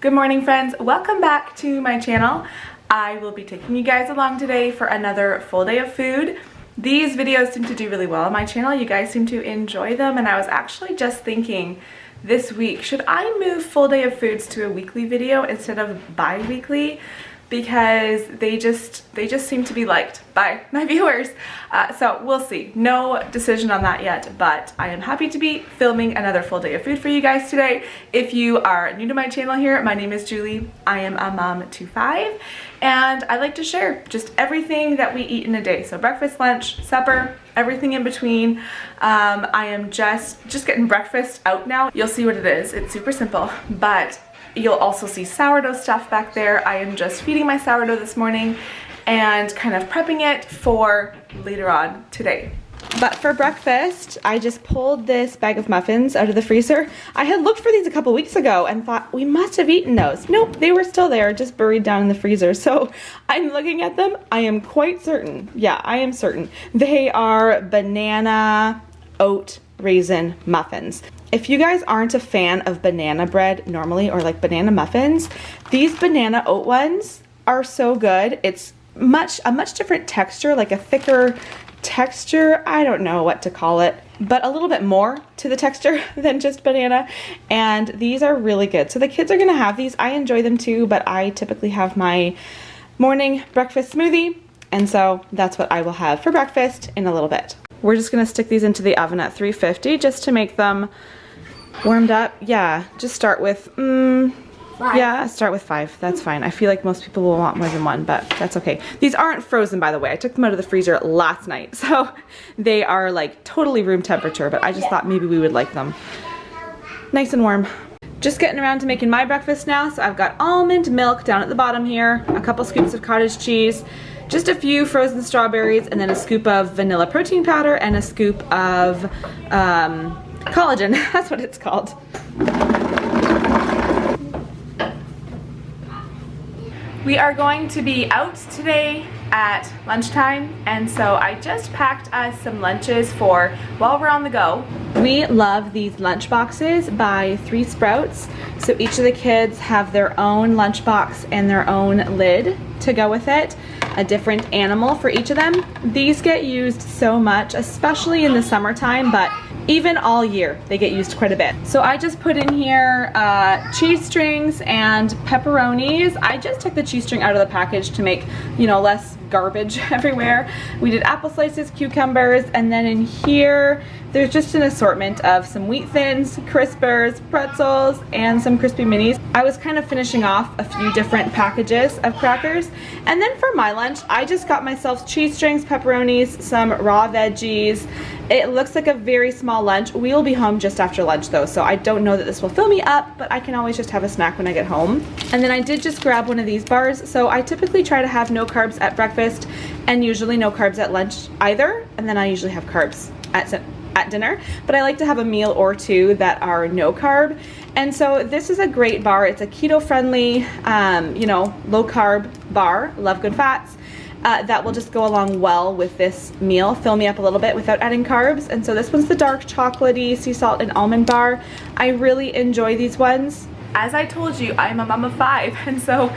Good morning, friends. Welcome back to my channel. I will be taking you guys along today for another full day of food. These videos seem to do really well on my channel. You guys seem to enjoy them, and I was actually just thinking this week, should I move full day of foods to a weekly video instead of bi-weekly? Because they just seem to be liked by my viewers. So we'll see. No decision on that yet, but I am happy to be filming another full day of food for you guys today. If you are new to my channel here, my name is Julie. I am a mom to 5, and I like to share just everything that we eat in a day. So breakfast, lunch, supper, everything in between. I am just getting breakfast out now. You'll see what it is. It's super simple, but you'll also see sourdough stuff back there. I am just feeding my sourdough this morning and kind of prepping it for later on today. But for breakfast, I just pulled this bag of muffins out of the freezer. I had looked for these a couple weeks ago and thought we must have eaten those. Nope, they were still there, just buried down in the freezer. So I'm looking at them. I am quite certain. Yeah, I am certain. They are banana oat raisin muffins. If you guys aren't a fan of banana bread normally, or like banana muffins, these banana oat ones are so good. It's a much different texture, like a thicker texture. I don't know what to call it, but a little bit more to the texture than just banana. And these are really good. So the kids are gonna have these. I enjoy them too, but I typically have my morning breakfast smoothie. And so that's what I will have for breakfast in a little bit. We're just gonna stick these into the oven at 350 just to make them warmed up. Yeah, just start with, yeah, start with 5. That's fine. I feel like most people will want more than one, but that's okay. These aren't frozen, by the way. I took them out of the freezer last night, so they are like totally room temperature, but I just thought maybe we would like them nice and warm. Just getting around to making my breakfast now. So I've got almond milk down at the bottom here, a couple scoops of cottage cheese, just a few frozen strawberries, and then a scoop of vanilla protein powder and a scoop of collagen. That's what it's called. We are going to be out today at lunchtime, and so I just packed us some lunches for while we're on the go. We love these lunch boxes by 3 Sprouts. So each of the kids have their own lunch box and their own lid to go with it. A different animal for each of them. These get used so much, especially in the summertime, but even all year they get used quite a bit. So I just put in here cheese strings and pepperonis. I just took the cheese string out of the package to make, you know, less garbage everywhere. We did apple slices, cucumbers, and then in here there's just an assortment of some wheat thins, crispers, pretzels, and some crispy minis. I was kind of finishing off a few different packages of crackers. And then for my lunch, I just got myself cheese strings, pepperonis, some raw veggies. It looks like a very small lunch. We will be home just after lunch though, so I don't know that this will fill me up, but I can always just have a snack when I get home. And then I did just grab one of these bars. So I typically try to have no carbs at breakfast and usually no carbs at lunch either. And then I usually have carbs at dinner, but I like to have a meal or two that are no carb. And so this is a great bar. It's a keto friendly, you know, low carb bar, love good fats. That will just go along well with this meal, fill me up a little bit without adding carbs. And so this one's the dark chocolatey sea salt and almond bar. I really enjoy these ones. As I told you, I'm a mom of 5, and so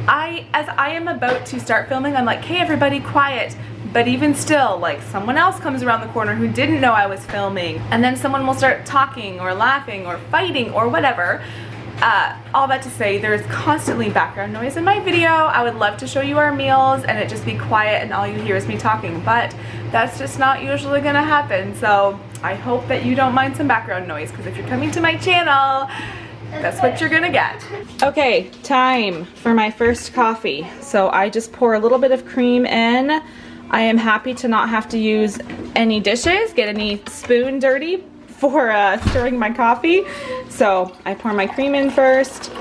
as I am about to start filming, I'm like, hey everybody, quiet. But even still, like, someone else comes around the corner who didn't know I was filming, and then someone will start talking or laughing or fighting or whatever. All that to say, there's constantly background noise in my video. I would love to show you our meals and it just be quiet and all you hear is me talking, but that's just not usually gonna happen. So I hope that you don't mind some background noise, because if you're coming to my channel, that's what you're gonna get. Okay, time for my first coffee. So I just pour a little bit of cream in. I am happy to not have to use any dishes, get any spoon dirty for stirring my coffee. So I pour my cream in first,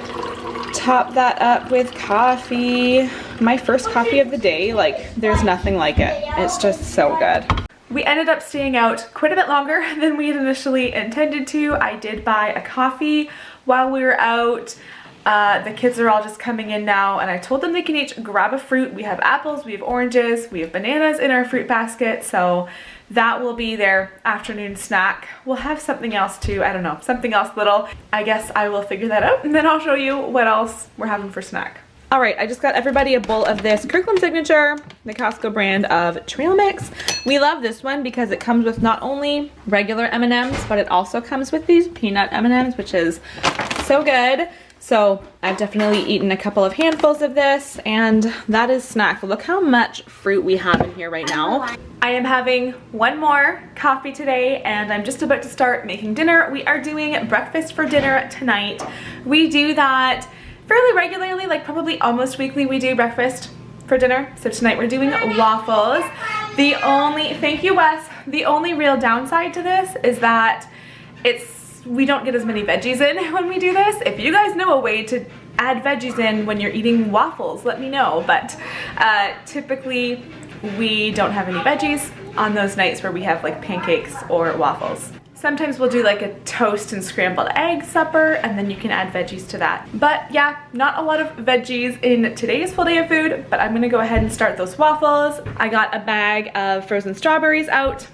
top that up with coffee. My first coffee of the day, like, there's nothing like it. It's just so good. We ended up staying out quite a bit longer than we had initially intended to. I did buy a coffee while we were out. The kids are all just coming in now, and I told them they can each grab a fruit. We have apples, we have oranges, we have bananas in our fruit basket, so that will be their afternoon snack. We'll have something else too, I don't know, something else little. I guess I will figure that out, and then I'll show you what else we're having for snack. All right, I just got everybody a bowl of this Kirkland Signature, the Costco brand of trail mix. We love this one because it comes with not only regular M&Ms, but it also comes with these peanut M&Ms, which is so good. So I've definitely eaten a couple of handfuls of this, and that is snack. Look how much fruit we have in here right now. I am having one more coffee today, and I'm just about to start making dinner. We are doing breakfast for dinner tonight. We do that fairly regularly, like probably almost weekly we do breakfast for dinner. So tonight we're doing waffles. Thank you, Wes. The only real downside to this is that we don't get as many veggies in when we do this. If you guys know a way to add veggies in when you're eating waffles, let me know. But typically we don't have any veggies on those nights where we have like pancakes or waffles. Sometimes we'll do like a toast and scrambled egg supper, and then you can add veggies to that. But yeah, not a lot of veggies in today's full day of food, but I'm gonna go ahead and start those waffles. I got a bag of frozen strawberries out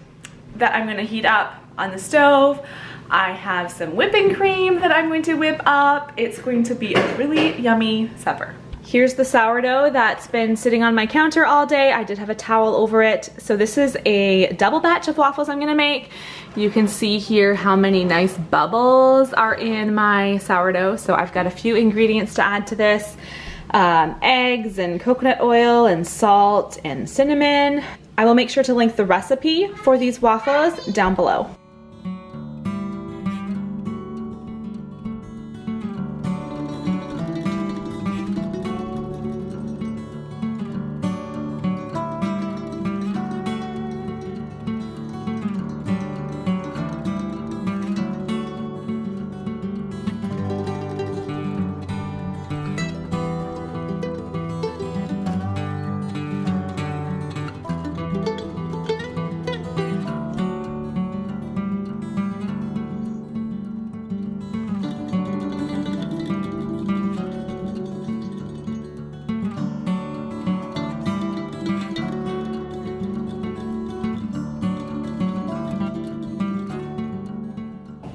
that I'm gonna heat up on the stove. I have some whipping cream that I'm going to whip up. It's going to be a really yummy supper. Here's the sourdough that's been sitting on my counter all day. I did have a towel over it. So this is a double batch of waffles I'm gonna make. You can see here how many nice bubbles are in my sourdough. So I've got a few ingredients to add to this. Eggs and coconut oil and salt and cinnamon. I will make sure to link the recipe for these waffles down below.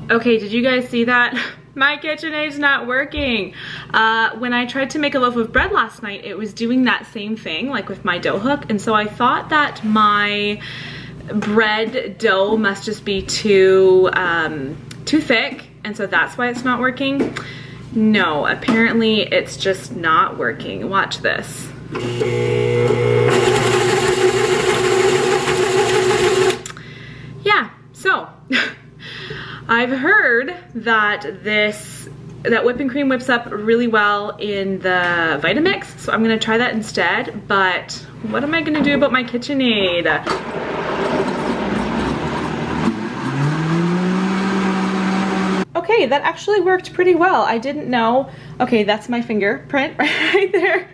Okay, did you guys see that? My KitchenAid's not working. When I tried to make a loaf of bread last night, it was doing that same thing, like with my dough hook, and so I thought that my bread dough must just be too thick, and so that's why it's not working. No, apparently it's just not working. Watch this. Yeah, so I've heard that that whipping cream whips up really well in the Vitamix, so I'm gonna try that instead. But what am I gonna do about my KitchenAid? Okay, that actually worked pretty well. I didn't know. Okay, that's my fingerprint right there.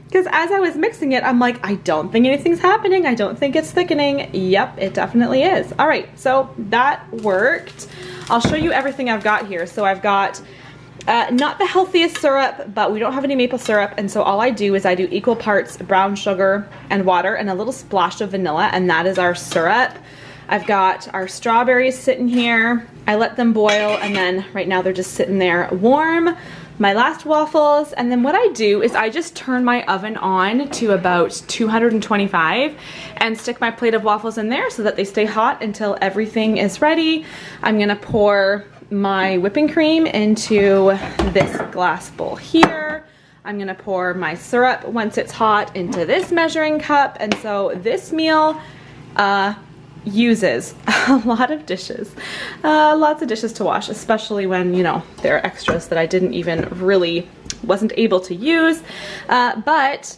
Because as I was mixing it, I'm like, I don't think anything's happening. I don't think it's thickening. Yep, it definitely is. All right, so that worked. I'll show you everything I've got here. So I've got not the healthiest syrup, but we don't have any maple syrup. And so all I do is I do equal parts brown sugar and water and a little splash of vanilla, and that is our syrup. I've got our strawberries sitting here. I let them boil, and then right now they're just sitting there warm. My last waffles, and then what I do is I just turn my oven on to about 225 and stick my plate of waffles in there so that they stay hot until everything is ready. I'm gonna pour my whipping cream into this glass bowl here. I'm gonna pour my syrup once it's hot into this measuring cup, and so this meal uses a lot of dishes, lots of dishes to wash, especially when, you know, there are extras that I wasn't able to use, but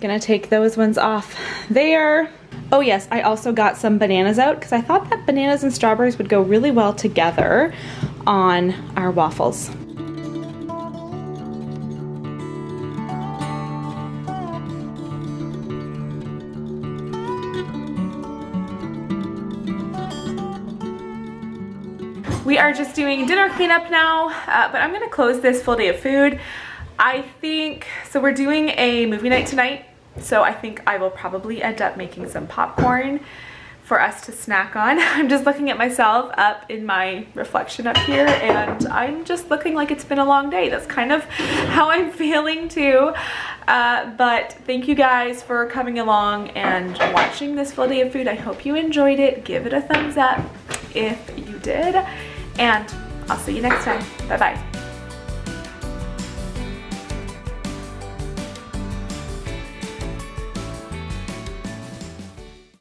gonna take those ones off there. Oh yes, I also got some bananas out because I thought that bananas and strawberries would go really well together on our waffles. We are just doing dinner cleanup now, but I'm gonna close this full day of food. I think, so we're doing a movie night tonight, so I think I will probably end up making some popcorn for us to snack on. I'm just looking at myself up in my reflection up here, and I'm just looking like it's been a long day. That's kind of how I'm feeling too. But thank you guys for coming along and watching this full day of food. I hope you enjoyed it. Give it a thumbs up if you did, and I'll see you next time. Bye bye.